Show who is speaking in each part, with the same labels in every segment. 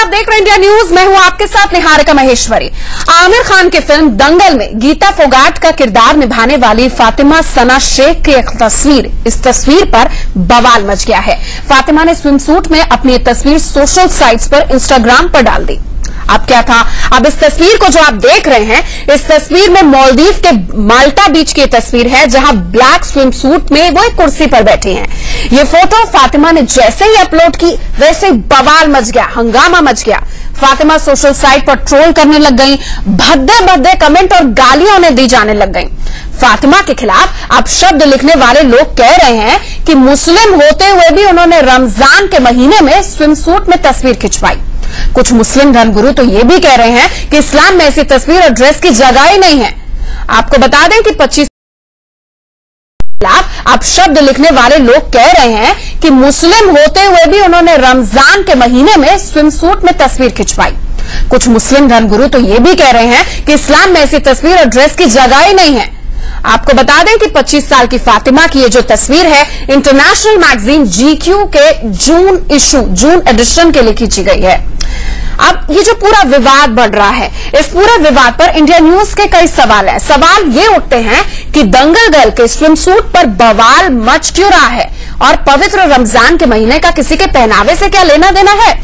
Speaker 1: आप देख रहे हैं इंडिया न्यूज। मैं हूं आपके साथ निहारिका महेश्वरी। आमिर खान की फिल्म दंगल में गीता फोगाट का किरदार निभाने वाली फातिमा सना शेख की एक तस्वीर, इस तस्वीर पर बवाल मच गया है। फातिमा ने स्विमसूट में अपनी ये तस्वीर सोशल साइट्स पर, इंस्टाग्राम पर डाल दी। अब क्या था, अब इस तस्वीर को जो आप देख रहे हैं, इस तस्वीर में मालदीव के माल्टा बीच की तस्वीर है, जहां ब्लैक स्विम सूट में वो एक कुर्सी पर बैठी हैं। ये फोटो फातिमा ने जैसे ही अपलोड की, वैसे ही बवाल मच गया, हंगामा मच गया। फातिमा सोशल साइट पर ट्रोल करने लग गई, भद्दे भद्दे कमेंट और गालियां उन्हें दी जाने लग गई। फातिमा के खिलाफ अब शब्द लिखने वाले लोग कह रहे हैं कि मुस्लिम होते हुए भी उन्होंने रमजान के महीने में स्विम सूट में तस्वीर खिंचवाई। कुछ मुस्लिम धर्मगुरु तो ये भी कह रहे हैं कि इस्लाम में ऐसी तस्वीर और ड्रेस की जगह ही नहीं है। आपको बता दें कि 25 अब शब्द लिखने वाले लोग कह रहे हैं कि मुस्लिम होते हुए भी उन्होंने रमजान के महीने में स्विम सूट में तस्वीर खिंचवाई। कुछ मुस्लिम धर्मगुरु तो ये भी कह रहे हैं कि इस्लाम में ऐसी तस्वीर और ड्रेस की जगह ही नहीं है। आपको बता दें कि 25 साल की फातिमा की ये जो तस्वीर है, इंटरनेशनल मैगजीन जीक्यू के जून एडिशन के लिए खींची गई है। अब ये जो पूरा विवाद बढ़ रहा है, इस पूरे विवाद पर इंडिया न्यूज के कई सवाल हैं। सवाल ये उठते हैं कि दंगल गर्ल के स्विम सूट पर बवाल मच क्यों रहा है और पवित्र रमजान के महीने का किसी के पहनावे से क्या लेना देना है।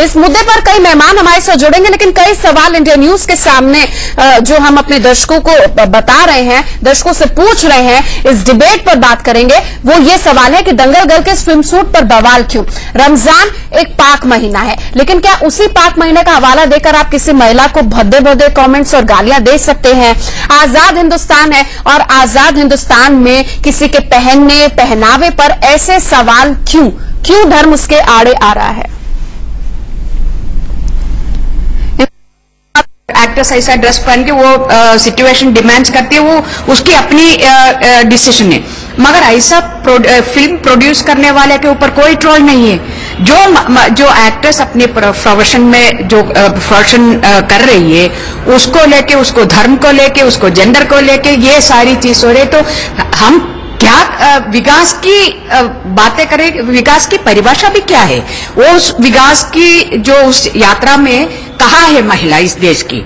Speaker 1: इस मुद्दे पर कई मेहमान हमारे साथ जुड़ेंगे, लेकिन कई सवाल इंडिया न्यूज के सामने जो हम अपने दर्शकों को बता रहे हैं, दर्शकों से पूछ रहे हैं, इस डिबेट पर बात करेंगे। वो ये सवाल है कि दंगल गर्ल के स्विम सूट पर बवाल क्यों। रमजान एक पाक महीना है, लेकिन क्या उसी पाक महीने का हवाला देकर आप किसी महिला को भद्दे भद्दे कमेंट्स और गालियां दे सकते हैं। आजाद हिंदुस्तान है और आजाद हिंदुस्तान में किसी के पहनने पहनावे पर ऐसे सवाल क्यों धर्म उसके आड़े आ रहा है।
Speaker 2: एक्ट्रेस ऐसा ड्रेस पहन के वो सिचुएशन डिमांड्स करती है, वो उसकी अपनी डिसीजन है। मगर ऐसा फिल्म प्रोड्यूस करने वाले के ऊपर कोई ट्रोल नहीं है। जो एक्ट्रेस अपने प्रोफेशन में जो प्रोफेशन कर रही है, उसको लेके, उसको धर्म को लेके, उसको जेंडर को लेके ये सारी चीज हो रही, तो हम क्या विकास की बातें करें। विकास की परिभाषा भी क्या है, वो उस विकास की जो उस यात्रा में कहाँ है महिला इस देश की।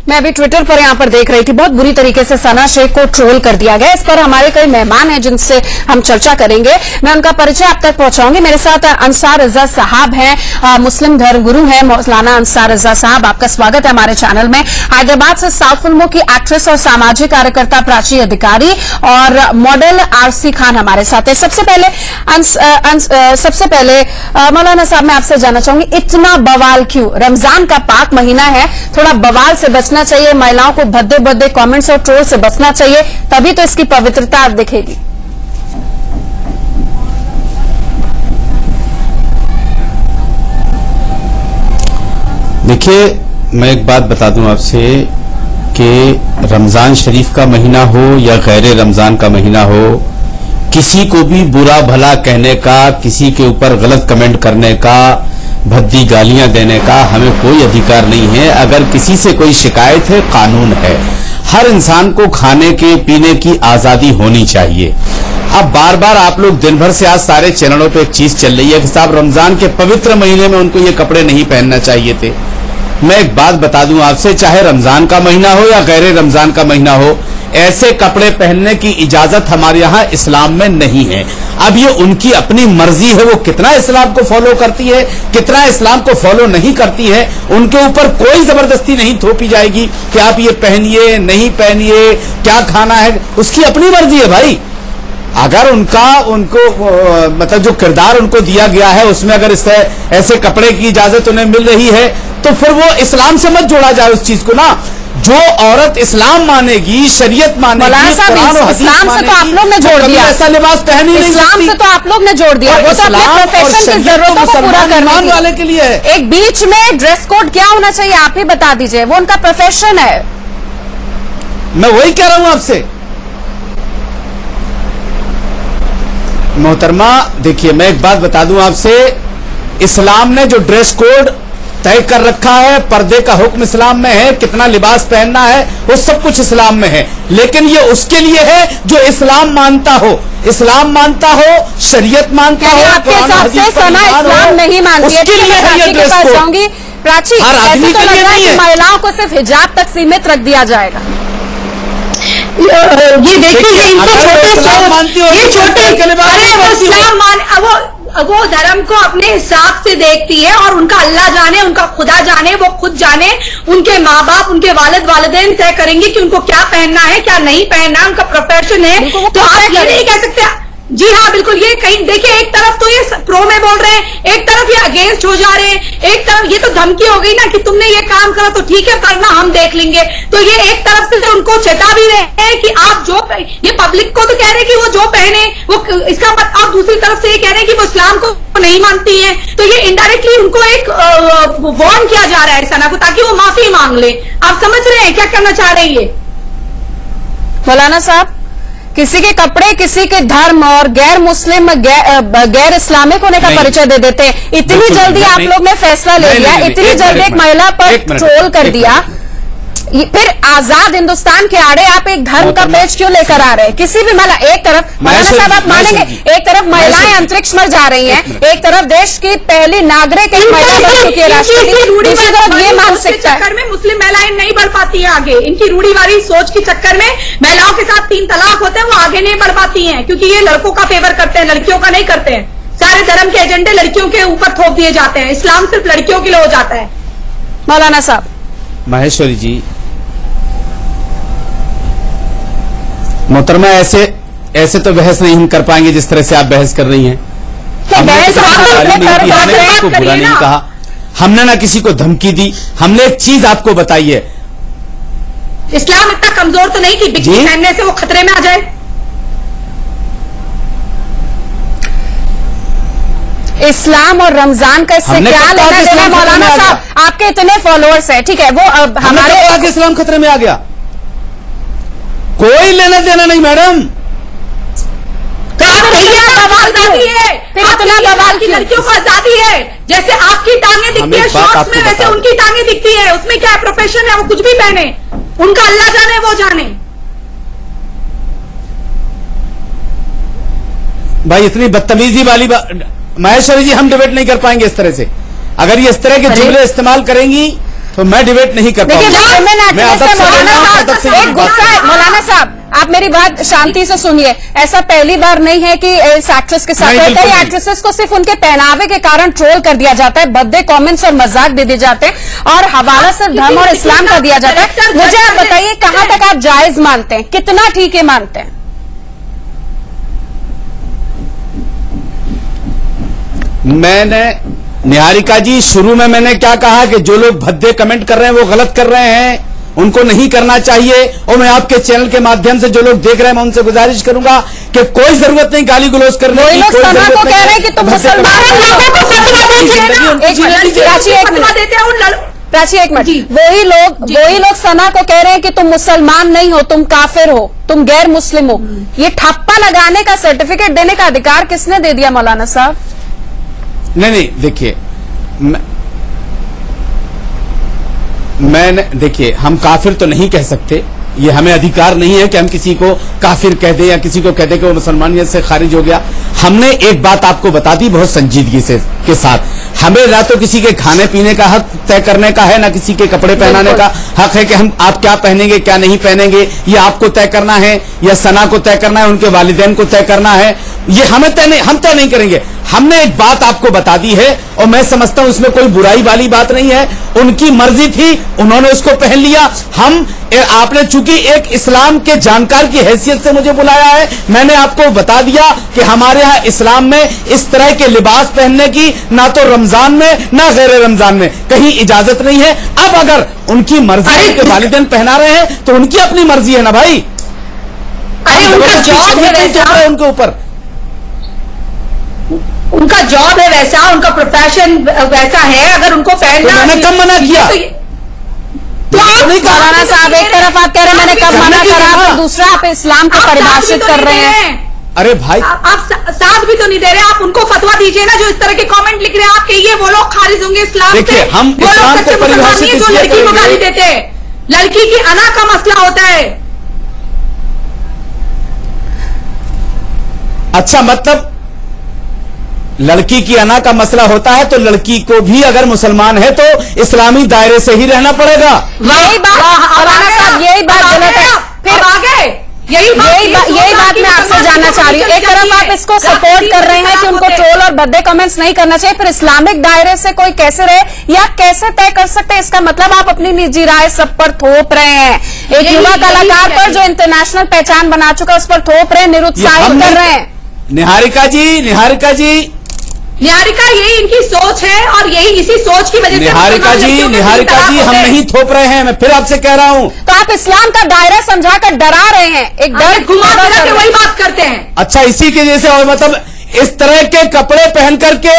Speaker 1: मैं अभी ट्विटर पर यहां पर देख रही थी, बहुत बुरी तरीके से सना शेख को ट्रोल कर दिया गया। इस पर हमारे कई मेहमान हैं जिनसे हम चर्चा करेंगे। मैं उनका परिचय आप तक पहुंचाऊंगी। मेरे साथ अंसार रजा साहब हैं, मुस्लिम धर्मगुरु हैं, मौलाना अंसार रजा साहब, आपका स्वागत है हमारे चैनल में। हैदराबाद से साउथ फिल्मों की एक्ट्रेस और सामाजिक कार्यकर्ता प्राची अधिकारी और मॉडल आरसी खान हमारे साथ है। सबसे पहले मौलाना साहब, मैं आपसे जानना चाहूंगी, इतना बवाल क्यों। रमजान का पाक महीना है, थोड़ा बवाल से बचना चाहिए, महिलाओं को भद्दे भद्दे कमेंट्स और ट्रोल से बचना चाहिए, तभी तो इसकी पवित्रता दिखेगी।
Speaker 3: देखिए, मैं एक बात बता दूं आपसे कि रमजान शरीफ का महीना हो या गैर रमजान का महीना हो, किसी को भी बुरा भला कहने का, किसी के ऊपर गलत कमेंट करने का, भद्दी गालियां देने का हमें कोई अधिकार नहीं है। अगर किसी से कोई शिकायत है, कानून है। हर इंसान को खाने के पीने की आजादी होनी चाहिए। अब बार बार आप लोग दिन भर से आज सारे चैनलों पे एक चीज चल रही है कि साहब रमजान के पवित्र महीने में उनको ये कपड़े नहीं पहनना चाहिए थे। मैं एक बात बता दूं आपसे, चाहे रमजान का महीना हो या गैर रमजान का महीना हो, ऐसे कपड़े पहनने की इजाजत हमारे यहाँ इस्लाम में नहीं है। अब ये उनकी अपनी मर्जी है, वो कितना इस्लाम को फॉलो करती है, कितना इस्लाम को फॉलो नहीं करती है। उनके ऊपर कोई जबरदस्ती नहीं थोपी जाएगी कि आप ये पहनिए, नहीं पहनिए, क्या खाना है, उसकी अपनी मर्जी है भाई। अगर उनको मतलब जो किरदार उनको दिया गया है, उसमें अगर ऐसे कपड़े की इजाजत उन्हें मिल रही है, तो फिर वो इस्लाम से मत जोड़ा जाए उस चीज को ना। जो औरत इस्लाम मानेगी, शरीयत मानेगी,
Speaker 1: इस्लाम से तो आप लोग ने जोड़ दिया,
Speaker 3: ऐसा लिबास पहन ही नहीं सकती।
Speaker 1: इस्लाम से तो आप लोग ने जोड़ दिया, वो तो अपने प्रोफेशन की जरूरतों को पूरा करने
Speaker 3: वाले के लिए है।
Speaker 1: एक बीच में ड्रेस कोड क्या होना चाहिए, आप ही बता दीजिए, वो उनका प्रोफेशन है।
Speaker 3: मैं वही कह रहा हूं आपसे मोहतरमा। देखिए, मैं एक बात बता दूं आपसे, इस्लाम ने जो ड्रेस कोड तय कर रखा है, पर्दे का हुक्म इस्लाम में है, कितना लिबास पहनना है वो सब कुछ इस्लाम में है, लेकिन ये उसके लिए है जो इस्लाम मानता हो, इस्लाम मानता हो, शरीयत मानता हो,
Speaker 1: आपके हिसाब से सना इस्लाम नहीं मानती है।
Speaker 3: उसके लिए है ये ड्रेस कोड।
Speaker 1: प्राची, ऐसे तो लग रहा है कि महिलाओं को सिर्फ हिजाब तक सीमित रख दिया जाएगा।
Speaker 4: ये देखिए, इनको छोटे इस्लाम वो धर्म को अपने हिसाब से देखती है और उनका अल्लाह जाने, उनका खुदा जाने, वो खुद जाने, उनके माँ बाप, उनके वालिदैन तय करेंगे कि उनको क्या पहनना है, क्या नहीं पहनना है, उनका प्रोफेशन है। तो आप ये नहीं कह सकते। जी हाँ, बिल्कुल। ये कहीं देखिए, एक तरफ तो ये प्रो में बोल रहे हैं, एक तरफ ये अगेंस्ट हो जा रहे हैं, एक तरफ ये तो धमकी हो गई ना कि तुमने ये काम करा तो ठीक है, करना हम देख लेंगे। तो ये एक तरफ से उनको चेता भी रहे हैं कि आप जो ये पब्लिक को तो कह रहे हैं कि वो जो पहने वो इसका आप दूसरी तरफ से ये कह रहे हैं कि वो इस्लाम को नहीं मानती है। तो ये इनडायरेक्टली उनको एक वार्न किया जा रहा है सना को, ताकि वो माफी मांग ले। आप समझ रहे हैं क्या करना चाह रहे हैं ये?
Speaker 1: मौलाना साहब, किसी के कपड़े, किसी के धर्म और गैर मुस्लिम, गैर इस्लामिक होने का परिचय दे देते हैं। इतनी जल्दी आप लोग ने फैसला ले लिया, इतनी जल्दी एक महिला पर ट्रोल कर दिया, फिर आजाद हिंदुस्तान के आड़े आप एक धर्म का पेज क्यों लेकर आ रहे हैं? किसी भी महिला, एक तरफ मौलाना साहब आप मानेंगे, एक तरफ महिलाएं अंतरिक्ष में जा रही हैं, एक तरफ देश की पहली नागरिक एक महिला बन चुकी है राष्ट्रपति, दूसरी तरफ ये मानसिकता है
Speaker 4: में मुस्लिम महिलाएं नहीं बढ़ पाती है आगे। इनकी रूढ़िवादी सोच के चक्कर में महिलाओं के साथ 3 तलाक होते हैं, वो आगे नहीं बढ़ पाती हैं, क्योंकि ये लड़कों का फेवर करते हैं, लड़कियों का नहीं करते हैं। सारे धर्म के एजेंडे लड़कियों के ऊपर थोप दिए जाते हैं, इस्लाम सिर्फ लड़कियों के लिए हो जाता है।
Speaker 1: मौलाना साहब।
Speaker 3: माहेश्वरी जी, मोहतरमा, ऐसे तो बहस नहीं हम कर पाएंगे जिस तरह से आप बहस कर रही हैं। हमने किसी को बुरा नहीं कहा, हमने ना किसी को धमकी दी, हमने एक चीज आपको बताई है।
Speaker 4: इस्लाम इतना कमजोर तो नहीं कि बिकनी पहनने से वो खतरे में आ जाए।
Speaker 1: इस्लाम और रमजान का इससे क्या लेना देना? मौलाना साहब, आपके इतने फॉलोअर्स हैं, ठीक है, वो हमारे
Speaker 3: इस्लाम खतरे में आ गया, कोई लेना देना नहीं मैडम।
Speaker 4: इतना बवाल की लड़कियों को आजादी है, जैसे आपकी टांगे दिखती है शॉर्ट्स में, वैसे उनकी टांगे दिखती है। उसमें क्या प्रोफेशन है, वो कुछ भी पहने, उनका अल्लाह जाने, वो जाने।
Speaker 3: भाई इतनी बदतमीजी वाली महेश्वरी जी, हम डिबेट नहीं कर पाएंगे इस तरह से। अगर ये इस तरह के जुमले इस्तेमाल करेंगी तो मैं डिबेट नहीं कर पाऊंगा।
Speaker 1: मौलाना साहब, आप मेरी बात शांति से सुनिए। ऐसा पहली बार नहीं है कि इस एक्ट्रेस के साथ होता है। एक्ट्रेसेस को सिर्फ उनके पहनावे के कारण ट्रोल कर दिया जाता है, भद्दे कमेंट्स और मजाक दे दिए जाते हैं और हवाला सिर्फ धर्म और इस्लाम का दिया जाता है। मुझे आप बताइए, कहां तक आप जायज मानते हैं, कितना ठीक है मानते हैं?
Speaker 3: मैंने निहारिका जी, शुरू में मैंने क्या कहा कि जो लोग भद्दे कमेंट कर रहे हैं वो गलत कर रहे हैं, उनको नहीं करना चाहिए। और मैं आपके चैनल के माध्यम से जो लोग देख रहे हैं मैं उनसे गुजारिश करूंगा कि कोई जरूरत नहीं गाली गलौज करने की।
Speaker 1: कोई जरूरत नहीं कह रहे हैं कि तुम मुसलमान प्राची, एक मिनट, वही लोग सना को कह रहे हैं कि तुम मुसलमान नहीं हो, तुम काफिर हो, तुम गैर मुस्लिम हो। ये ठप्पा लगाने का सर्टिफिकेट देने का अधिकार किसने दे दिया मौलाना साहब?
Speaker 3: नहीं, देखिए, मैंने देखिए, हम काफिर तो नहीं कह सकते, ये हमें अधिकार नहीं है कि हम किसी को काफिर कह दें या किसी को कह दें कि वो मुसलमानियत से खारिज हो गया। हमने एक बात आपको बता दी बहुत संजीदगी से के साथ, हमें ना तो किसी के खाने पीने का हक तय करने का है, ना किसी के कपड़े पहनाने का हक है कि हम आप क्या पहनेंगे क्या नहीं पहनेंगे, ये आपको तय करना है या सना को तय करना है, उनके वालिदैन को तय करना है, ये हम तय नहीं करेंगे। हमने एक बात आपको बता दी है और मैं समझता हूं इसमें कोई बुराई वाली बात नहीं है, उनकी मर्जी थी, उन्होंने उसको पहन लिया। आपने चूंकि एक इस्लाम के जानकार की हैसियत से मुझे बुलाया है, मैंने आपको बता दिया कि हमारे यहाँ इस्लाम में इस तरह के लिबास पहनने की ना तो रमजान में ना गैर रमजान में कहीं इजाजत नहीं है। अब अगर उनकी मर्जी के वालिदैन पहना रहे हैं तो उनकी अपनी मर्जी है ना भाई, उनके ऊपर
Speaker 4: उनका जॉब है वैसा, उनका प्रोफेशन वैसा है, अगर उनको पहनना
Speaker 3: तो मैंने कब मना किया?
Speaker 4: तो
Speaker 1: मौलाना साहब, एक तरफ आप कह रहे हैं मैंने कब मना करा, तो दूसरा आप इस्लाम को परिभाषित कर रहे हैं।
Speaker 3: अरे भाई
Speaker 4: आप साथ भी तो नहीं दे रहे, आप उनको फतवा दीजिए ना जो इस तरह के कमेंट लिख रहे हैं। आप कहिए वो लोग खारिज होंगे इस्लाम से।
Speaker 3: देखिए, हम
Speaker 4: वो लोग
Speaker 3: इस्लाम को
Speaker 4: सच्चे मुसलमान
Speaker 3: परिभाषित
Speaker 4: नहीं है जो
Speaker 3: इसलिए
Speaker 4: लड़की को
Speaker 3: करेंगे।
Speaker 4: गाली देते हैं। लड़की की अना का मसला होता है।
Speaker 3: अच्छा, मतलब लड़की की अना का मसला होता है तो लड़की को भी अगर मुसलमान है तो इस्लामी दायरे से ही रहना पड़ेगा।
Speaker 1: यही बात मौलाना साहब, यही बात गलत है। फिर
Speaker 4: आगे यही
Speaker 1: बात मैं आपसे जानना चाह रही हूँ। एक तरफ आप इसको सपोर्ट कर रहे हैं कि उनको ट्रोल और भद्दे कमेंट्स नहीं करना चाहिए, फिर इस्लामिक दायरे से कोई कैसे रहे या कैसे तय कर सकते हैं? इसका मतलब आप अपनी निजी राय सब पर थोप रहे हैं। एक युवा कलाकार पर जो इंटरनेशनल पहचान बना चुका है उस पर थोप रहे हैं, निरुत्साहित कर रहे हैं।
Speaker 3: निहारिका जी,
Speaker 4: निहारिका यही इनकी सोच है और यही इसी सोच की वजह से
Speaker 3: निहारिका जी, हम नहीं थोप रहे हैं। मैं फिर आपसे कह रहा हूं।
Speaker 1: तो आप इस्लाम का दायरा समझाकर डरा रहे हैं, एक डर
Speaker 4: घुमा फिरा के वही बात करते हैं।
Speaker 3: अच्छा, इसी के जैसे और मतलब इस तरह के कपड़े पहन करके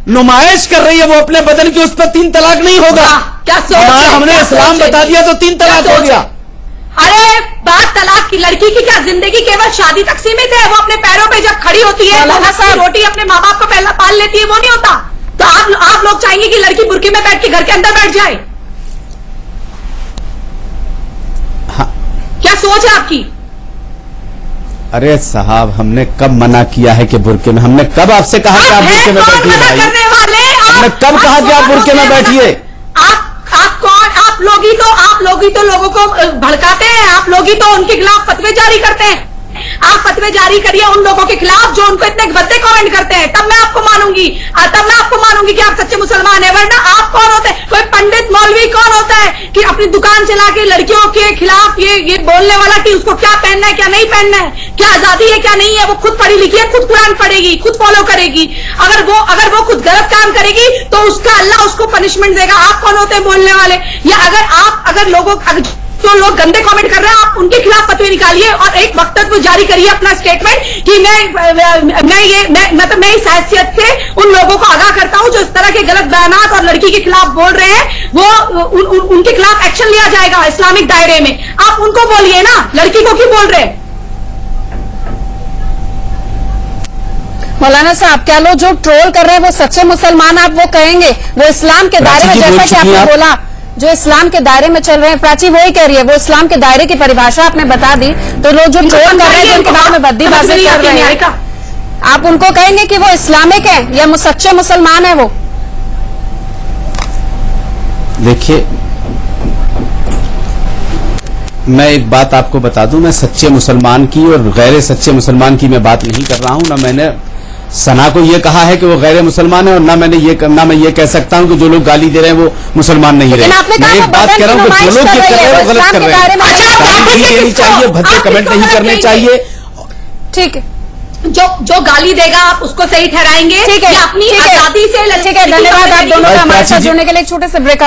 Speaker 3: नुमाइश कर रही है वो अपने बदन की, उस पर 3 तलाक नहीं होगा।
Speaker 4: क्या सोच है?
Speaker 3: हमने इस्लाम बता दिया तो 3 तलाक हो गया।
Speaker 4: अरे बात तलाक की, लड़की की क्या जिंदगी केवल शादी तक सीमित है? वो अपने पैरों पे जब खड़ी होती है तो रोटी अपने माँ बाप को पहला पाल लेती है, वो नहीं होता? तो आप लोग चाहेंगे कि लड़की बुर्की में बैठ के घर के अंदर बैठ जाए?
Speaker 3: हाँ।
Speaker 4: क्या सोच है आपकी?
Speaker 3: अरे साहब, हमने कब मना किया है कि बुर्के में? हमने कब आपसे कहा कि आप बुर्के में बैठिए भाई? हमने कब कहा कि आप बुर्के में बैठिए?
Speaker 4: आप कौन? आप लोग ही तो लोगों को भड़काते हैं। आप लोग ही तो उनके खिलाफ फतवे जारी करते हैं। आप फतवे जारी करिए उन लोगों के खिलाफ जो उनको इतने भद्दे कमेंट करते हैं, तब मैं आपको मानूंगी कि आप सच्चे मुसलमान हैं। वरना आप कौन होते हैं? कोई पंडित मौलवी कौन होता है कि अपनी दुकान चला के लड़कियों के खिलाफ ये बोलने वाला कि उसको क्या पहनना है क्या नहीं पहनना है, क्या आजादी है क्या नहीं है? वो खुद पढ़ी लिखी है, खुद कुरान पढ़ेगी, खुद फॉलो करेगी। अगर वो खुद गलत काम करेगी तो उसका अल्लाह उसको पनिशमेंट देगा। आप कौन होते हैं बोलने वाले? या अगर जो लोग गंदे कमेंट कर रहे हैं आप उनके खिलाफ फतवे निकालिए और एक वक्तव्य जारी करिए अपना स्टेटमेंट कि मैं इस हैसियत से उन लोगों को आगाह करता हूं जो इस तरह के गलत बयानात और लड़की के खिलाफ बोल रहे हैं, वो उनके खिलाफ एक्शन लिया जाएगा इस्लामिक दायरे में। आप उनको बोलिए ना, लड़की को क्यों बोल रहे हैं?
Speaker 1: मौलाना साहब, क्या लोग जो ट्रोल कर रहे हैं वो सच्चे मुसलमान आप वो कहेंगे? वो इस्लाम के दायरे में, जैसा कि आपने बोला, जो इस्लाम के दायरे में चल रहे हैं, प्राची वही कह रही है, वो इस्लाम के दायरे की परिभाषा आपने बता दी। तो लोग जो ट्रोल कर रहे हैं, जिनके बारे में बद्दीबाजी कर रहे हैं, आप उनको कहेंगे कि वो इस्लामिक है या सच्चे मुसलमान है? वो
Speaker 3: देखिए, मैं एक बात आपको बता दूं, मैं सच्चे मुसलमान की और गैर सच्चे मुसलमान की मैं बात नहीं कर रहा हूं। ना मैंने सना को ये कहा है कि वो गैर मुसलमान है और ना मैं ये कह सकता हूं कि जो लोग गाली दे रहे हैं वो मुसलमान नहीं रहे। मैं एक बात कह रहा हूं कि जो लोग ये कर रहे हैं वो गलत कर रहे हैं। गाली नहीं देनी चाहिए, भद्दे कमेंट नहीं करने चाहिए।
Speaker 1: ठीक है,
Speaker 4: जो गाली देगा आप उसको सही ठहराएंगे।
Speaker 1: ठीक है,
Speaker 4: अपनी आजादी से।
Speaker 1: ठीक है, धन्यवाद आप दोनों का हमारे साथ जुड़ने के लिए। एक छोटे से ब्रेक